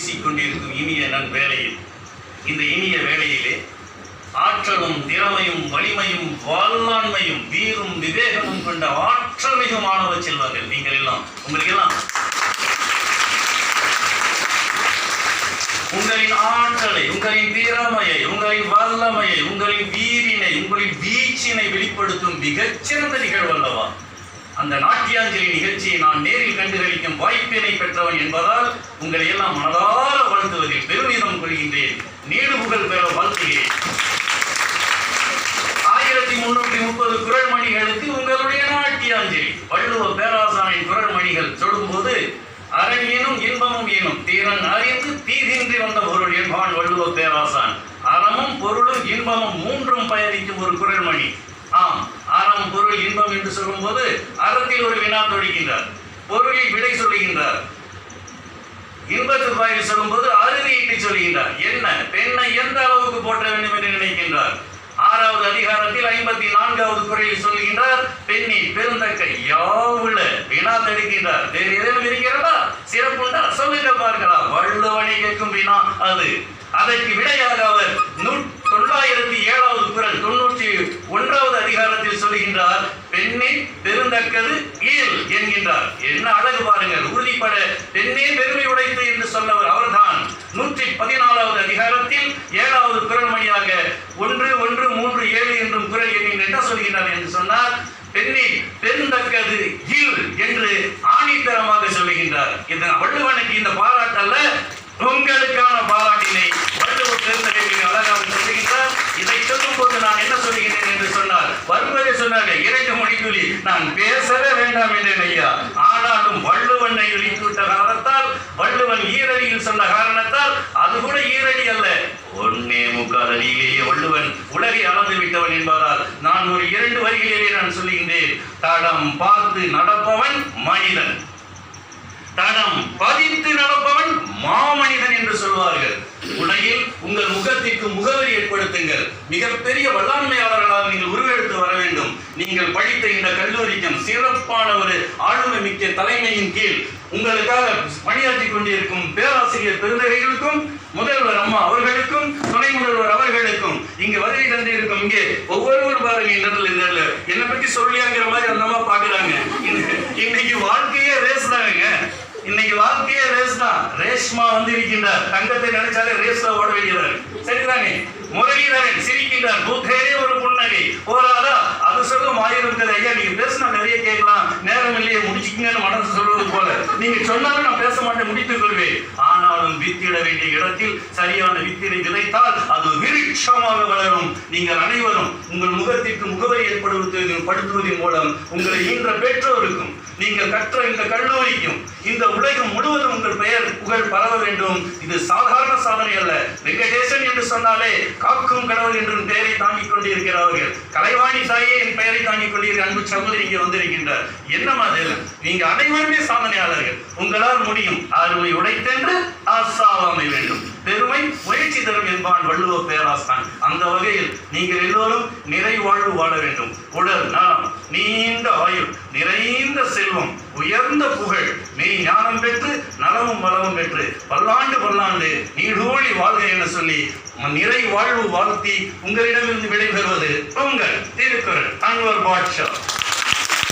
வீசிக்கொண்டிருக்கும் இனிய நன்வேளையில், இந்த இனிய வேளையிலே ஆற்றலும் திறமையும் வலிமையும் வாழ்நாண்மையும் வீரும் விவேகமும் கொண்ட ஆற்றல் மிகு மாணவ செல்வங்கள் நீங்கள் எல்லாம், உங்களுக்கெல்லாம் உங்களின் ஆற்றலை, உங்களின் திறமையை, உங்களின் வல்லமையை, உங்களின் வீரினை, உங்களின் வீச்சினை வெளிப்படுத்தும் மிகச்சிறந்த நிகழ்வு அல்லவா அந்த நாட்டியாஞ்சலி நிகழ்ச்சியை நான் நேரில் கண்டுகளிக்கும் வாய்ப்பினை பெற்றவன் என்பதால் உங்களை எல்லாம் மனதார வாழ்த்துவதில் பெருமிதம் கொள்கின்றேன். நீடு புகழ் பெற வாழ்த்துகிறேன். 1330 குரல் மணிகளுக்கு உங்களுடைய நாட்டியாஞ்சலி. வள்ளுவ பேராசானின் குரல் மணிகள் சொல்லும்போது அறனினும் இன்பமும் எனும் தீரன் அறிந்து தீதின்றி வந்த பொருள் என்பான் வள்ளுவ பேராசான். அறமும் பொருளும் இன்பமும் மூன்றும் பயணிக்கும் ஒரு குரல் மணி. ஆம், அறம் பொருள் இன்பம் என்று சொல்லும் போது அறத்தில் ஒரு வினா தொடுகின்றார், பொருளில் விடை சொல்லுகின்றார். இன்பத்து பாயில் சொல்லும் போது அறுதியிட்டு சொல்லுகின்றார். என்ன பெண்ணை எந்த அளவுக்கு போற்ற வேண்டும் என்று நினைக்கின்றார். 6வது அதிகாரத்தில் 54வது குறையில் சொல்லுகின்றார், பெண்ணின் பெருந்தக்கை யாவுல வினா தடுக்கின்றார். வேறு எதுவும் இருக்கிறதா, சிறப்புண்டா, சொல்லுங்க பார்க்கலாம். வள்ளுவனை கேட்கும் வினா அது. அதற்கு விடையாக அவர் 907வது குறள் 91வது அதிகாரத்தில் சொல்லுகின்றார், பெண்ணின் பெருந்தக்கது ஈல் என்கின்றார். என்ன அழகு பாருங்கள், உறுதிப்பட பெண்ணே பெருமை உடைத்து என்று சொன்னவர் அவர்தான். 114வது அதிகாரத்தில் 7வது குறள் மணியாக 1137 என்றும் குறள் எண்ணின் என்ன சொல்கின்றார் என்று சொன்னார், பெண்ணின் பெருந்தக்கது ஈல் என்று ஆணித்தரமாக சொல்லுகின்றார். இது வள்ளுவனுக்கு இந்த பாராட்டல்ல, உங்களுக்கான பாராட்டினை வள்ளுவ பெருந்தகையை அழகாக சொல்லுகின்றார். இதை சொல்லும் போது நான் என்ன சொல்லுகிறேன் என்று சொன்னார், வருவதை சொன்னாங்க 2 மணித்துளி நான் பேசவே வேண்டாம் என்றேன் ஐயா. ஆனாலும் வள்ளுவனை விழித்துவிட்ட காரணத்தால், வள்ளுவன் ஈரடியில் சொன்ன காரணத்தால், அது கூட ஈரடி அல்ல, 1.25 அடியிலேயே வள்ளுவன் உலகை அளந்து விட்டவன் என்பதால் நான் ஒரு 2 வரிகளிலே நான் சொல்லுகின்றேன். தடம் பார்த்து நடப்பவன் மனிதன், தடம் பதித்து நடப்பவன் மாமனிதன் என்று சொல்வார்கள். உலகில் உங்கள் முகத்திற்கு முகவரி ஏற்படுத்துங்கள். மிகப்பெரிய வல்லாண்மையாளர்களால் நீங்கள் உருவெடுத்து வர வேண்டும். நீங்கள் படித்த இந்த கல்லூரிக்கும் சிறப்பான ஒரு ஆளுமை மிக்க தலைமையின் கீழ் உங்களுக்காக பணியாற்றிக் கொண்டிருக்கும் பேராசிரியர் பெருந்தகைகளுக்கும், முதல்வர் அம்மா அவர்களுக்கும், துணை முதல்வர் அவர்களுக்கும், இங்கு வருகை தந்திருக்கும் இங்கே ஒவ்வொருவர் பாருங்க, இந்த என்னை பற்றி சொல்லியாங்கிற மாதிரி அந்த அம்மா பாக்குறாங்க. இன்னைக்கு வாழ்க்கையே ரேஸ் தாங்க, இன்னைக்கு வாழ்க்கையே ரேஸ் தான். ரேஷ்மா வந்து இருக்கின்றார், தங்கத்தை நினைச்சாலே ரேஸ்ல ஓட வேண்டியவர், சரிதானே? முரளிதரன் சிரிக்கின்றார், புத்தே ஒரு புன்னகை போராதா, அது சொல்லும் 1000 ஐயா. நீங்க பேசினா நிறைய கேட்கலாம், நேரம் இல்லையே முடிச்சுக்கங்கன்னு மனசு சொல்வது போல. நீங்க சொன்னாலும் நான் பேச மாட்டேன், முடித்துக் கொள்வேன். ஆனாலும் வித்திட வேண்டிய இடத்தில் சரியான வித்தினை விதைத்தால் அது விருட்சமாக வளரும். நீங்கள் அனைவரும் உங்கள் முகத்திற்கு முகவரி ஏற்படுத்துவதன் மூலம் உங்களை ஈன்ற பெற்றோருக்கும், நீங்கள் கற்ற இந்த கல்லூரிக்கும், இந்த உலகம் முழுவதும் உங்கள் பெயர் புகழ் பரவ வேண்டும். இது சாதாரண சாதனை அல்ல. வெங்கடேசன் என்று சொன்னாலே காக்கும் கடவுள் என்றும் பெயரை தாங்கிக் கொண்டிருக்கிறார்கள். கலைவாணி தாயே என் பெயரை தாங்கிக் கொண்டிருக்கிற அன்பு சகோதரி இங்கே வந்திருக்கின்றார். என்ன மாதிரி நீங்க அனைவருமே சாதனையாளர்கள். உங்களால் முடியும். அருமை உடைத்தென்று ஆசாவாமை வேண்டும், பெருமை முயற்சி தரும் என்பான் வள்ளுவ பேராசான். அந்த வகையில் நீங்கள் எல்லோரும் நிறைவாழ்வு வாழ வேண்டும். உடல் நலம், நீண்ட ஆயுள், நிறைந்த செல்வம், உயர்ந்த புகழ், மெய் ஞானம் பெற்று நலமும் வளமும் பெற்று பல்லாண்டு நீடூழி வாழ்க என சொல்லி நிறை வாழ்வு வாழ்த்தி உங்களிடமிருந்து விடைபெறுவது உங்கள் திருக்குறள் அன்வர் பாட்ஷா.